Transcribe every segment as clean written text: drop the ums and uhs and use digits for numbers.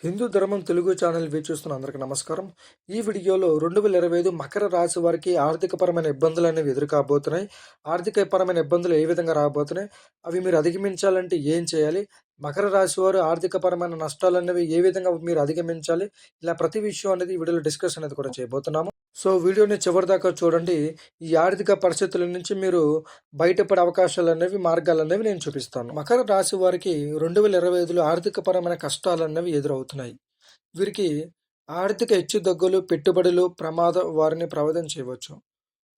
హిందూ ధర్మం తెలుగు ఛానల్ వీక్షిస్తున్న అందరికీ నమస్కారం. ఈ వీడియోలో 2025 మకర రాశి వారికి ఆర్థికపరమైన ఇబ్బందులు అనేవి ఎదురుకాబోతున్నాయి. ఆర్థికపరమైన ఇబ్బందులు ఏ విధంగా రాబోతున్నాయి, అవి మీరు అధిగమించాలంటే ఏం చేయాలి, మకర రాశి వారు ఆర్థికపరమైన నష్టాలు అనేవి ఏ విధంగా మీరు అధిగమించాలి, ఇలా ప్రతి విషయం అనేది ఈ వీడియోలో డిస్కషన్ అనేది కూడా చేయబోతున్నాము. సో వీడియోని చివరిదాకా చూడండి. ఈ ఆర్థిక పరిస్థితుల నుంచి మీరు బయటపడే అవకాశాలు అనేవి, మార్గాలు అనేవి నేను చూపిస్తాను. మకర రాశి వారికి 2025లో ఆర్థికపరమైన కష్టాలు అనేవి ఎదురవుతున్నాయి. వీరికి ఆర్థిక హెచ్చుతగ్గులు, పెట్టుబడులు, వారిని ప్రభావితం చేయవచ్చు.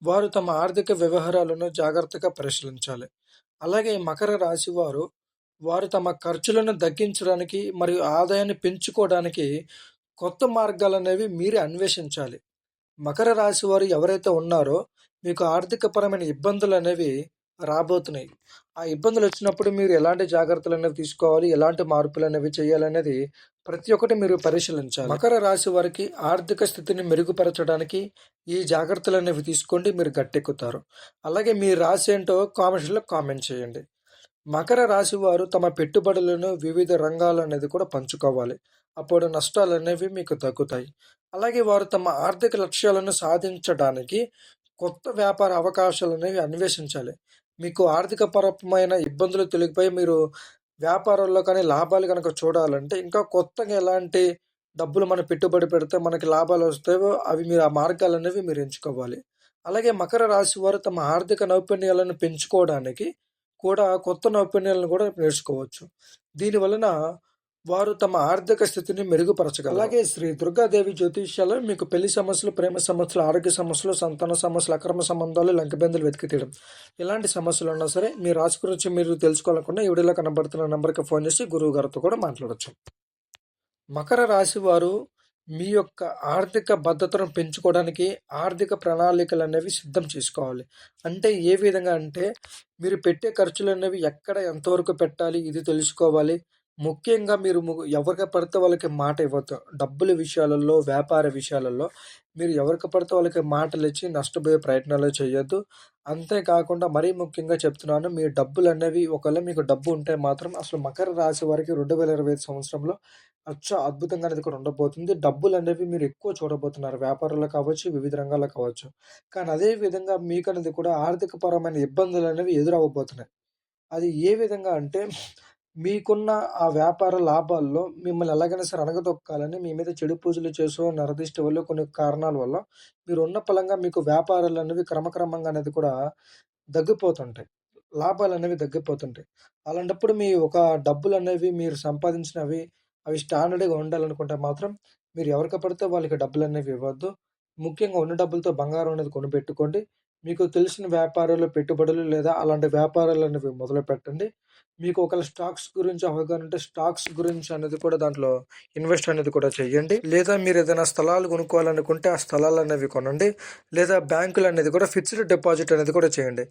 వారు తమ ఆర్థిక వ్యవహారాలను జాగ్రత్తగా పరిశీలించాలి. అలాగే మకర రాశి వారు తమ ఖర్చులను తగ్గించడానికి మరియు ఆదాయాన్ని పెంచుకోవడానికి కొత్త మార్గాలు అనేవి మీరే అన్వేషించాలి. మకర రాశి వారు ఎవరైతే ఉన్నారో మీకు ఆర్థికపరమైన ఇబ్బందులు అనేవి రాబోతున్నాయి. ఆ ఇబ్బందులు వచ్చినప్పుడు మీరు ఎలాంటి జాగ్రత్తలు అనేవి తీసుకోవాలి, ఎలాంటి మార్పులు అనేవి చేయాలనేది ప్రతి ఒక్కటి మీరు పరిశీలించాలి. మకర రాశి వారికి ఆర్థిక స్థితిని మెరుగుపరచడానికి ఈ జాగ్రత్తలు అనేవి తీసుకోండి, మీరు గట్టెక్కుతారు. అలాగే మీ రాశి ఏంటో కామెంట్స్లో కామెంట్ చేయండి. మకర రాశి వారు తమ పెట్టుబడులను వివిధ రంగాలు అనేది కూడా పంచుకోవాలి. అప్పుడు నష్టాలు అనేవి మీకు తగ్గుతాయి. అలాగే వారు తమ ఆర్థిక లక్ష్యాలను సాధించడానికి కొత్త వ్యాపార అవకాశాలు అనేవి అన్వేషించాలి. మీకు ఆర్థికపరమైన ఇబ్బందులు తొలగిపోయి మీరు వ్యాపారంలో కానీ లాభాలు కనుక చూడాలంటే ఇంకా కొత్తగా ఎలాంటి డబ్బులు మనం పెట్టుబడి పెడితే మనకి లాభాలు వస్తాయో అవి మీరు ఆ మార్గాలు అనేవి మీరు ఎంచుకోవాలి. అలాగే మకర రాశి వారు తమ ఆర్థిక నైపుణ్యాలను పెంచుకోవడానికి కూడా కొత్త నైపుణ్యాలను కూడా నేర్చుకోవచ్చు. దీనివలన వారు తమ ఆర్థిక స్థితిని మెరుగుపరచగలరు. అలాగే శ్రీ దుర్గాదేవి జ్యోతిష్యాలు మీకు పెళ్లి సమస్యలు, ప్రేమ సమస్యలు, ఆరోగ్య సమస్యలు, సంతాన సమస్యలు, అక్రమ సంబంధాలు, లంకెబెందులు వెతికి తీయడం, ఎలాంటి సమస్యలు ఉన్నా సరే మీ రాశి గురించి మీరు తెలుసుకోవాలనుకున్న ఈ వీడియోలో కనబడుతున్న నెంబర్కి ఫోన్ చేసి గురువు గారితో కూడా మాట్లాడవచ్చు. మకర రాశి వారు మీ యొక్క ఆర్థిక భద్రతను పెంచుకోవడానికి ఆర్థిక ప్రణాళికలు అనేవి సిద్ధం చేసుకోవాలి. అంటే ఏ విధంగా అంటే మీరు పెట్టే ఖర్చులు అనేవి ఎక్కడ ఎంతవరకు పెట్టాలి ఇది తెలుసుకోవాలి. ముఖ్యంగా మీరు ఎవరికి పడితే వాళ్ళకి మాట ఇవ్వద్దు. డబ్బుల విషయాలలో, వ్యాపార విషయాలలో మీరు ఎవరికి పడితే వాళ్ళకి మాటలు ఇచ్చి నష్టపోయే ప్రయత్నాలు చేయొద్దు. అంతేకాకుండా మరీ ముఖ్యంగా చెప్తున్నాను, మీ డబ్బులు అనేవి ఒకవేళ మీకు డబ్బు ఉంటే మాత్రం అసలు మకర రాశి వారికి 2025 సంవత్సరంలో అద్భుతంగా అనేది కూడా ఉండబోతుంది. డబ్బులు అనేవి మీరు ఎక్కువ చూడబోతున్నారు. వ్యాపారంలో కావచ్చు, వివిధ రంగాల్లో కావచ్చు. కానీ అదే విధంగా మీకనేది కూడా ఆర్థికపరమైన ఇబ్బందులు అనేవి ఎదురవ్వబోతున్నాయి. అది ఏ విధంగా అంటే మీకున్న ఆ వ్యాపార లాభాల్లో మిమ్మల్ని ఎలాగైనా సరే అణగదొక్కాలని మీ మీద చెడు పూజలు చేసో, నరదిష్టి వల్ల కొన్ని కారణాల వల్ల మీరున్న పలంగా మీకు వ్యాపారాలు అనేవి క్రమక్రమంగా అనేది కూడా దగ్గిపోతుంటాయి. లాభాలనేవి దగ్గిపోతుంటాయి. అలాంటప్పుడు మీ ఒక డబ్బులనేవి మీరు సంపాదించినవి అవి స్టాండర్డ్‌గా ఉండాలనుకుంటే మాత్రం మీరు ఎవరికి పడితే వాళ్ళకి డబ్బులనేవి ఇవ్వద్దు. ముఖ్యంగా ఉన్న డబ్బులతో బంగారం అనేది కొనిపెట్టుకోండి. మీకు తెలిసిన వ్యాపారాల్లో పెట్టుబడులు లేదా అలాంటి వ్యాపారాలనేవి మొదలుపెట్టండి. మీకు ఒకవేళ స్టాక్స్ గురించి అవగాహన ఉంటే స్టాక్స్ గురించి అనేది కూడా దాంట్లో ఇన్వెస్ట్ అనేది కూడా చేయండి. లేదా మీరు ఏదైనా స్థలాలు కొనుక్కోవాలనుకుంటే ఆ స్థలాలనేవి కొనండి. లేదా బ్యాంకులు అనేది కూడా ఫిక్స్డ్ డిపాజిట్ అనేది కూడా చేయండి.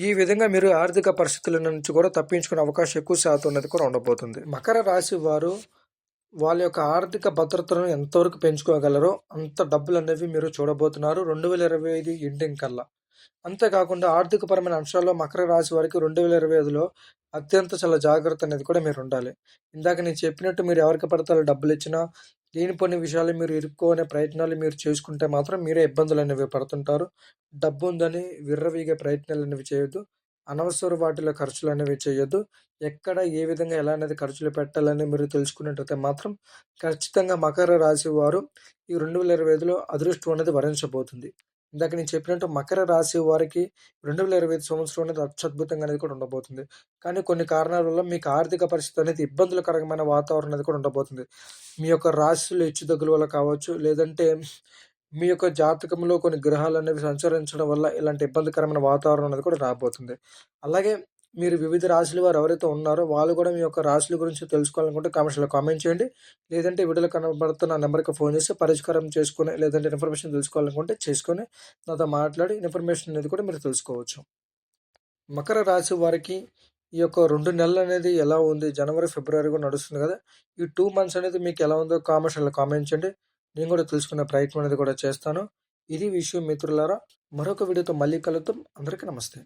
ఈ విధంగా మీరు ఆర్థిక పరిస్థితుల నుంచి కూడా తప్పించుకునే అవకాశం ఎక్కువ శాతం అనేది కూడా ఉండబోతుంది. మకర రాశి వారు వాళ్ళ యొక్క ఆర్థిక భద్రతను ఎంతవరకు పెంచుకోగలరో అంత డబ్బులు అనేవి మీరు చూడబోతున్నారు 2025 ఎండింగ్ కల్లా. అంతేకాకుండా ఆర్థికపరమైన అంశాల్లో మకర రాశి వారికి 2025లో అత్యంత చాలా జాగ్రత్త అనేది కూడా మీరు ఉండాలి. ఇందాక నేను చెప్పినట్టు మీరు ఎవరికి పడితే డబ్బులు ఇచ్చినా లేనిపోని విషయాలు మీరు ఇరుక్కునే ప్రయత్నాలు మీరు చేసుకుంటే మాత్రం మీరే ఇబ్బందులు అనేవి పడుతుంటారు. డబ్బు ఉందని విర్రవీగే ప్రయత్నాలు అనేవి చేయొద్దు. అనవసర వాటిలో ఖర్చులు అనేవి చేయొద్దు. ఎక్కడ ఏ విధంగా ఎలా అనేది ఖర్చులు పెట్టాలని మీరు తెలుసుకున్నట్టయితే మాత్రం ఖచ్చితంగా మకర రాశి వారు ఈ 2025లో అదృష్టం అనేది వరించబోతుంది. ఇందాక నేను చెప్పినట్టు మకర రాశి వారికి 2025 సంవత్సరం అనేది అత్యద్భుతంగా అనేది కూడా ఉండబోతుంది. కానీ కొన్ని కారణాల వల్ల మీకు ఆర్థిక పరిస్థితి అనేది ఇబ్బందులకరమైన వాతావరణం అనేది కూడా ఉండబోతుంది. మీ యొక్క రాశిలో హెచ్చుతగ్గుల వల్ల కావచ్చు, లేదంటే మీ యొక్క జాతకంలో కొన్ని గ్రహాలు అనేవి సంచరించడం వల్ల ఇలాంటి ఇబ్బందికరమైన వాతావరణం అనేది కూడా రాబోతుంది. అలాగే మీరు వివిధ రాశుల వారు ఎవరైతే ఉన్నారో వాళ్ళు కూడా మీ యొక్క రాశుల గురించి తెలుసుకోవాలనుకుంటే కామెంట్స్‌లో కామెంట్ చేయండి. లేదంటే వీడియోలో కనబడుతున్న నంబర్‌కి ఫోన్ చేసి పరిష్కారం చేసుకొని లేదంటే ఇన్ఫర్మేషన్ తెలుసుకోవాలనుకుంటే చేసుకొని నాతో మాట్లాడి ఇన్ఫర్మేషన్ అనేది కూడా మీరు తెలుసుకోవచ్చు. మకర రాశి వారికి ఈ యొక్క 2 నెలలు అనేది ఎలా ఉంది? జనవరి, ఫిబ్రవరి కూడా నడుస్తుంది కదా! ఈ 2 మంత్స్ అనేది మీకు ఎలా ఉందో కామెంట్స్‌లో కామెంట్ చేయండి. నేను కూడా తెలుసుకునే ప్రయత్నం అనేది కూడా చేస్తాను. ఇది విషయం మిత్రులారా. మరొక వీడియోతో మళ్ళీ కలుద్దాం. అందరికీ నమస్తే.